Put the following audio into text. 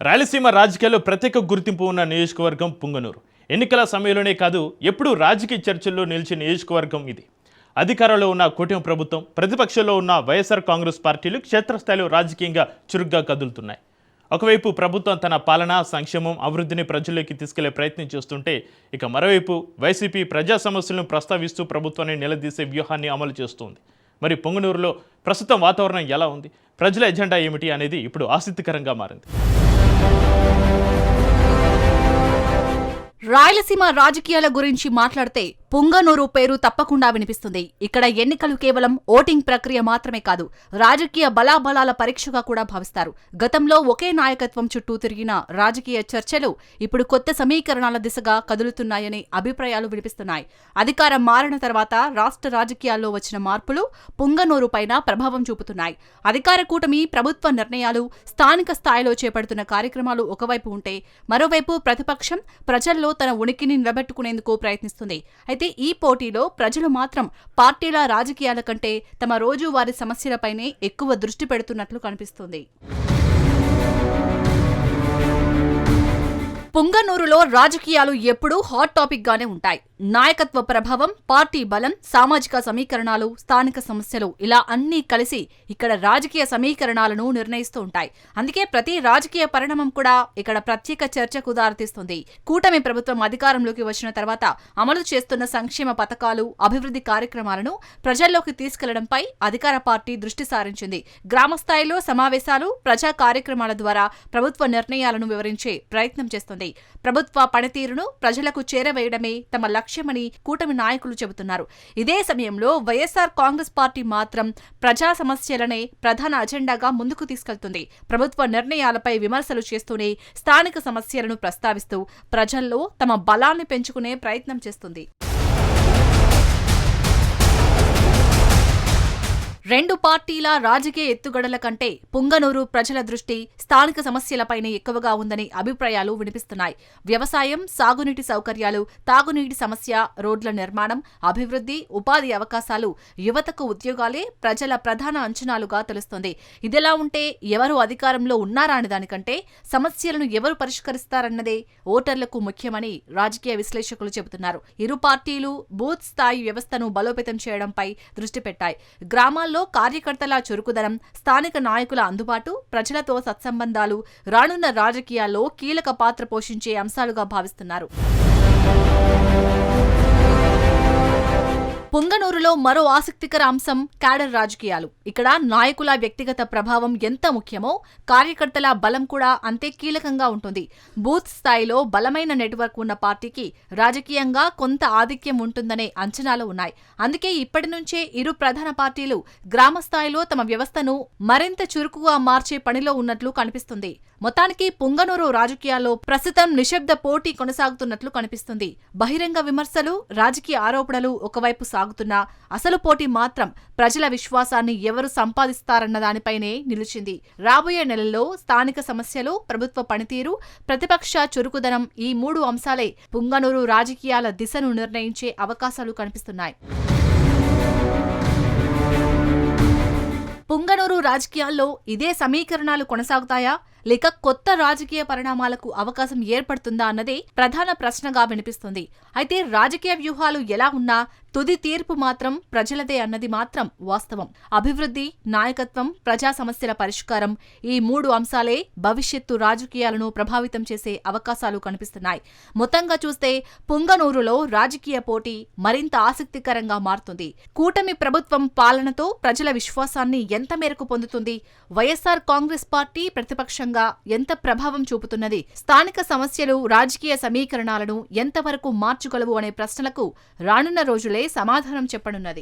రాయలసీమ రాజకీయాల్లో ప్రత్యేక గుర్తింపు ఉన్న నియోజకవర్గం పుంగనూరు. ఎన్నికల సమయంలోనే కాదు, ఎప్పుడూ రాజకీయ చర్చల్లో నిలిచిన నియోజకవర్గం ఇది. అధికారంలో ఉన్న కూటమి ప్రభుత్వం, ప్రతిపక్షంలో ఉన్న వైఎస్ఆర్ కాంగ్రెస్ పార్టీలు క్షేత్రస్థాయిలో రాజకీయంగా చురుగ్గా కదులుతున్నాయి. ఒకవైపు ప్రభుత్వం తన పాలన, సంక్షేమం, అభివృద్ధిని ప్రజల్లోకి తీసుకెళ్లే ప్రయత్నం చేస్తుంటే, ఇక మరోవైపు వైసీపీ ప్రజా సమస్యలను ప్రస్తావిస్తూ ప్రభుత్వాన్ని నిలదీసే వ్యూహాన్ని అమలు చేస్తోంది. మరి పొంగనూరులో ప్రస్తుతం వాతావరణం ఎలా ఉంది, ప్రజల ఎజెండా ఏమిటి అనేది ఇప్పుడు ఆసక్తికరంగా మారింది. రాయలసీమ రాజకీయాల గురించి మాట్లాడితే పుంగనూరు పేరు తప్పకుండా వినిపిస్తుంది. ఇక్కడ ఎన్నికలు కేవలం ఓటింగ్ ప్రక్రియ మాత్రమే కాదు, రాజకీయ బలాబలాల పరీక్షగా కూడా భావిస్తారు. గతంలో ఒకే నాయకత్వం చుట్టూ తిరిగిన రాజకీయ చర్చలు ఇప్పుడు కొత్త సమీకరణాల దిశగా కదులుతున్నాయనే అభిప్రాయాలు వినిపిస్తున్నాయి. అధికారం మారిన తర్వాత రాష్ట్ర రాజకీయాల్లో వచ్చిన మార్పులు పుంగనూరు పైన ప్రభావం చూపుతున్నాయి. అధికార కూటమి ప్రభుత్వ నిర్ణయాలు, స్థానిక స్థాయిలో చేపడుతున్న కార్యక్రమాలు ఒకవైపు ఉంటే, మరోవైపు ప్రతిపక్షం ప్రజల్లో తన ఉనికిని నిలబెట్టుకునేందుకు ప్రయత్నిస్తుంది. అయితే ఈ పోటీలో ప్రజలు మాత్రం పార్టీల రాజకీయాల కంటే తమ రోజువారీ సమస్యలపైనే ఎక్కువ దృష్టి పెడుతున్నట్లు కనిపిస్తుంది. పుంగనూరులో రాజకీయాలు ఎప్పుడూ హాట్ టాపిక్ గానే ఉంటాయి. నాయకత్వ ప్రభావం, పార్టీ బలం, సామాజిక సమీకరణాలు, స్థానిక సమస్యలు ఇలా అన్నీ కలిసి ఇక్కడ రాజకీయ సమీకరణాలను నిర్ణయిస్తూ ఉంటాయి. అందుకే ప్రతి రాజకీయ పరిణామం కూడా ఇక్కడ ప్రత్యేక చర్చకు దారితీస్తుంది. కూటమి ప్రభుత్వం అధికారంలోకి వచ్చిన తర్వాత అమలు చేస్తున్న సంక్షేమ పథకాలు, అభివృద్ధి కార్యక్రమాలను ప్రజల్లోకి తీసుకెళ్లడంపై అధికార పార్టీ దృష్టి సారించింది. గ్రామ స్థాయిలో సమావేశాలు, ప్రజా కార్యక్రమాల ద్వారా ప్రభుత్వ నిర్ణయాలను వివరించే ప్రయత్నం చేస్తుంది. ప్రభుత్వ పనితీరును ప్రజలకు చేరవేయడమే తమ లక్ష్యమని కూటమి నాయకులు చెబుతున్నారు. ఇదే సమయంలో వైఎస్ఆర్ కాంగ్రెస్ పార్టీ మాత్రం ప్రజా సమస్యలనే ప్రధాన అజెండాగా ముందుకు తీసుకెళ్తుంది. ప్రభుత్వ నిర్ణయాలపై విమర్శలు చేస్తూనే స్థానిక సమస్యలను ప్రస్తావిస్తూ ప్రజల్లో తమ బలాన్ని పెంచుకునే ప్రయత్నం చేస్తుంది. రెండు పార్టీల రాజకీయ ఎత్తుగడల కంటే పుంగనూరు ప్రజల దృష్టి స్థానిక సమస్యలపైనే ఎక్కువగా ఉందని అభిప్రాయాలు వినిపిస్తున్నాయి. వ్యవసాయం, సాగునీటి సౌకర్యాలు, తాగునీటి సమస్య, రోడ్ల నిర్మాణం, అభివృద్ధి, ఉపాధి అవకాశాలు, యువతకు ఉద్యోగాలే ప్రజల ప్రధాన అంచనాలుగా తెలుస్తోంది. ఇదిలా ఉంటే ఎవరు అధికారంలో ఉన్నారా అనే దానికంటే సమస్యలను ఎవరు పరిష్కరిస్తారన్నదే ఓటర్లకు ముఖ్యమని రాజకీయ విశ్లేషకులు చెబుతున్నారు. ఇరు పార్టీలు బూత్ స్థాయి వ్యవస్థను బలోపేతం చేయడంపై దృష్టి పెట్టాయి. గ్రామాల్లో కార్యకర్తల చురుకుదనం, స్థానిక నాయకుల అందుబాటు, ప్రజలతో సత్సంబంధాలు రానున్న రాజకీయాల్లో కీలక పాత్ర పోషించే అంశాలుగా భావిస్తున్నారు. పుంగనూరులో మరో ఆసక్తికర అంశం క్యాడర్ రాజకీయాలు. ఇక్కడ నాయకుల వ్యక్తిగత ప్రభావం ఎంత ముఖ్యమో కార్యకర్తల బలం కూడా అంతే కీలకంగా ఉంటుంది. బూత్ స్థాయిలో బలమైన నెట్వర్క్ ఉన్న పార్టీకి రాజకీయంగా కొంత ఆధిక్యం ఉంటుందనే అంచనాలు ఉన్నాయి. అందుకే ఇప్పటి నుంచే ఇరు ప్రధాన పార్టీలు గ్రామ స్థాయిలో తమ వ్యవస్థను మరింత చురుకుగా మార్చే పనిలో ఉన్నట్లు కనిపిస్తుంది. మొత్తానికి పుంగనూరు రాజకీయాల్లో ప్రస్తుతం నిశ్శబ్ద పోటీ కొనసాగుతున్నట్లు కనిపిస్తుంది. బహిరంగ విమర్శలు, రాజకీయ ఆరోపణలు ఒకవైపు సాగుతున్నా అసలు పోటీ మాత్రం ప్రజల విశ్వాసాన్ని ఎవరు సంపాదిస్తారన్న దానిపైనే నిలిచింది. రాబోయే నెలల్లో స్థానిక సమస్యలు, ప్రభుత్వ పనితీరు, ప్రతిపక్ష చురుకుదనం ఈ మూడు అంశాలే పుంగనూరు రాజకీయాల దిశను నిర్ణయించే అవకాశాలు కనిపిస్తున్నాయి. పుంగనూరు రాజకీయాల్లో ఇదే సమీకరణాలు కొనసాగుతాయా, లేక కొత్త రాజకీయ పరిణామాలకు అవకాశం ఏర్పడుతుందా అన్నదే ప్రధాన ప్రశ్నగా వినిపిస్తుంది. అయితే రాజకీయ వ్యూహాలు ఎలా ఉన్నా తుది తీర్పు మాత్రం ప్రజలదే అన్నది మాత్రం వాస్తవం. అభివృద్ధి, నాయకత్వం, ప్రజా సమస్యల పరిష్కారం ఈ మూడు అంశాలే భవిష్యత్తు రాజకీయాలను ప్రభావితం చేసే అవకాశాలు కనిపిస్తున్నాయి. మొత్తంగా చూస్తే పుంగనూరులో రాజకీయ పోటీ మరింత ఆసక్తికరంగా మారుతుంది. కూటమి ప్రభుత్వం పాలనతో ప్రజల విశ్వాసాన్ని ఎంత మేరకు పొందుతుంది, వైఎస్ఆర్ కాంగ్రెస్ పార్టీ ప్రతిపక్షంగా ఎంత ప్రభావం చూపుతున్నది, స్థానిక సమస్యలు రాజకీయ సమీకరణాలను ఎంతవరకు మార్చగలవు అనే ప్రశ్నలకు రానున్న రోజులే సమాధానం చెప్పనున్నది.